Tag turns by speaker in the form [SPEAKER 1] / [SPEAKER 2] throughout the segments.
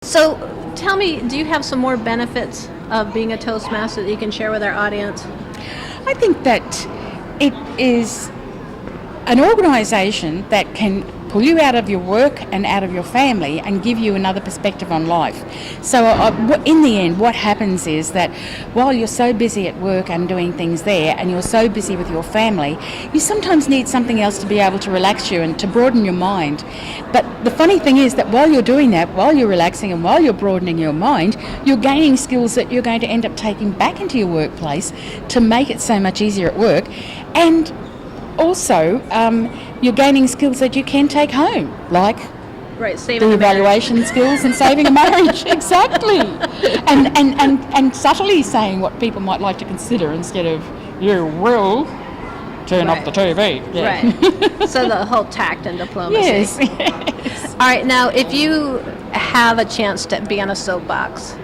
[SPEAKER 1] So tell me, do you have some more benefits of being a Toastmaster that you can share with our audience?
[SPEAKER 2] I think that it is an organisation that can pull you out of your work and out of your family and give you another perspective on life. So in the end, what happens is that while you're so busy at work and doing things there, and you're so busy with your family, you sometimes need something else to be able to relax you and to broaden your mind. But the funny thing is that while you're doing that, while you're relaxing and while you're broadening your mind, you're gaining skills that you're going to end up taking back into your workplace to make it so much easier at work. And also, you're gaining skills that you can take home, like
[SPEAKER 1] saving
[SPEAKER 2] the evaluation skills and saving a marriage. Exactly. And subtly saying what people might like to consider instead of, you will turn off the TV. Yeah.
[SPEAKER 1] Right. So the whole tact and diplomacy.
[SPEAKER 2] Yes.
[SPEAKER 1] All right, now if you have a chance to be on a soapbox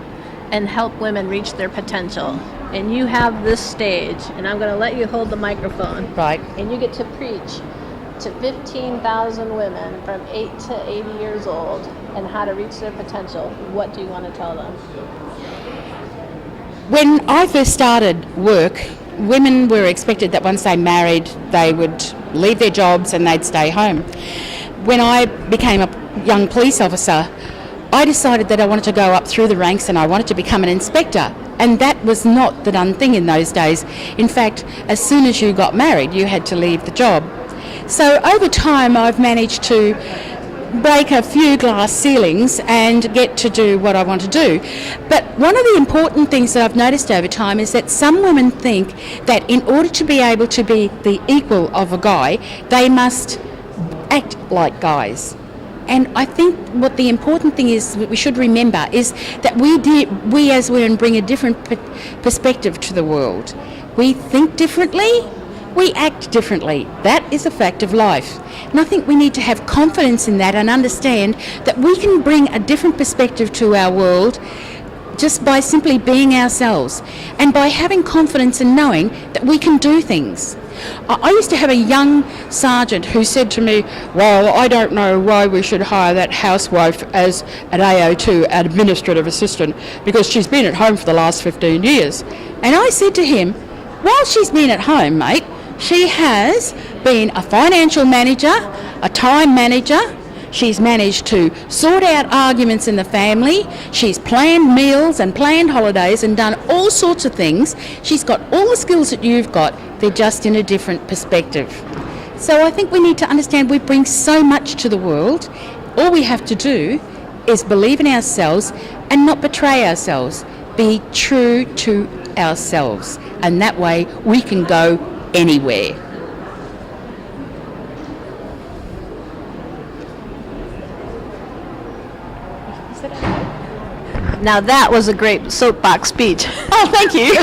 [SPEAKER 1] and help women reach their potential, and you have this stage, and I'm going to let you hold the microphone.
[SPEAKER 2] Right.
[SPEAKER 1] And you get to preach to 15,000 women from 8 to 80 years old and how to reach their potential. What do you want to tell them?
[SPEAKER 2] When I first started work, women were expected that once they married, they would leave their jobs and they'd stay home. When I became a young police officer, I decided that I wanted to go up through the ranks and I wanted to become an inspector. And that was not the done thing in those days. In fact, as soon as you got married, you had to leave the job. So over time, I've managed to break a few glass ceilings and get to do what I want to do. But one of the important things that I've noticed over time is that some women think that in order to be able to be the equal of a guy, they must act like guys. And I think what the important thing is that we should remember is that we as women bring a different perspective to the world. We think differently, we act differently. That is a fact of life. And I think we need to have confidence in that and understand that we can bring a different perspective to our world just by simply being ourselves and by having confidence in knowing that we can do things. I used to have a young sergeant who said to me, well, I don't know why we should hire that housewife as an AO2, an administrative assistant, because she's been at home for the last 15 years. And I said to him, while she's been at home, mate, she has been a financial manager, a time manager. She's managed to sort out arguments in the family. She's planned meals and planned holidays and done all sorts of things. She's got all the skills that you've got. They're just in a different perspective. So I think we need to understand we bring so much to the world. All we have to do is believe in ourselves and not betray ourselves. Be true to ourselves. And that way we can go anywhere.
[SPEAKER 1] Now that was a great soapbox speech.
[SPEAKER 2] Oh, thank you.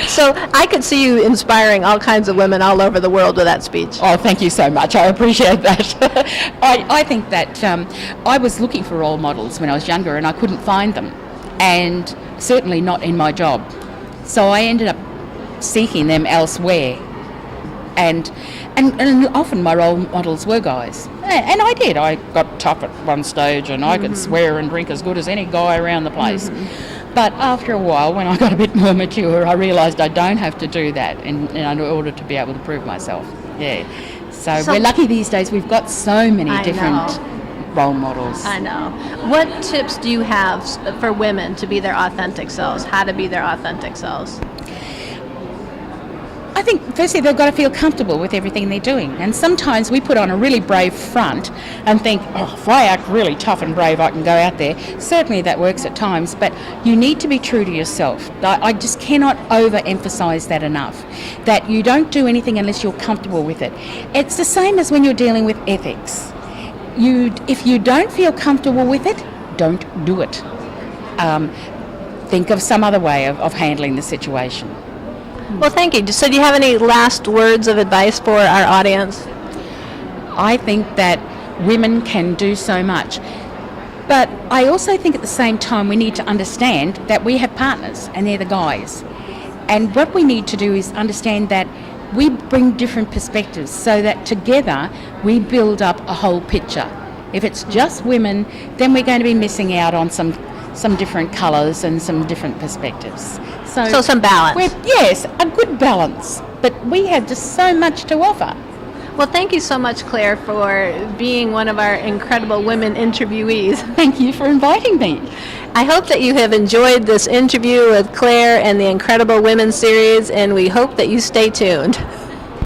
[SPEAKER 1] So I could see you inspiring all kinds of women all over the world with that speech.
[SPEAKER 2] Oh, thank you so much. I appreciate that. I think that I was looking for role models when I was younger and I couldn't find them, and certainly not in my job. So I ended up seeking them elsewhere. And often my role models were guys. And I did. I got tough at one stage and I could swear and drink as good as any guy around the place. But after a while, when I got a bit more mature, I realised I don't have to do that in order to be able to prove myself. Yeah. So we're lucky these days. We've got so many different role models.
[SPEAKER 1] I know. What tips do you have for women to be their authentic selves? How to be their authentic selves?
[SPEAKER 2] I think firstly they've got to feel comfortable with everything they're doing, and sometimes we put on a really brave front and think, oh, if I act really tough and brave I can go out there. Certainly that works at times, but you need to be true to yourself. I just cannot overemphasize that enough, that you don't do anything unless you're comfortable with it. It's the same as when you're dealing with ethics. If you don't feel comfortable with it, don't do it. Think of some other way of handling the situation.
[SPEAKER 1] Well, thank you. So do you have any last words of advice for our audience?
[SPEAKER 2] I think that women can do so much. But I also think at the same time we need to understand that we have partners and they're the guys. And what we need to do is understand that we bring different perspectives so that together we build up a whole picture. If it's just women, then we're going to be missing out on some different colours and some different perspectives.
[SPEAKER 1] So some balance.
[SPEAKER 2] Yes, a good balance. But we have just so much to offer.
[SPEAKER 1] Well, thank you so much, Claire, for being one of our incredible women interviewees.
[SPEAKER 2] Thank you for inviting me.
[SPEAKER 1] I hope that you have enjoyed this interview with Claire and the Incredible Women series, and we hope that you stay tuned.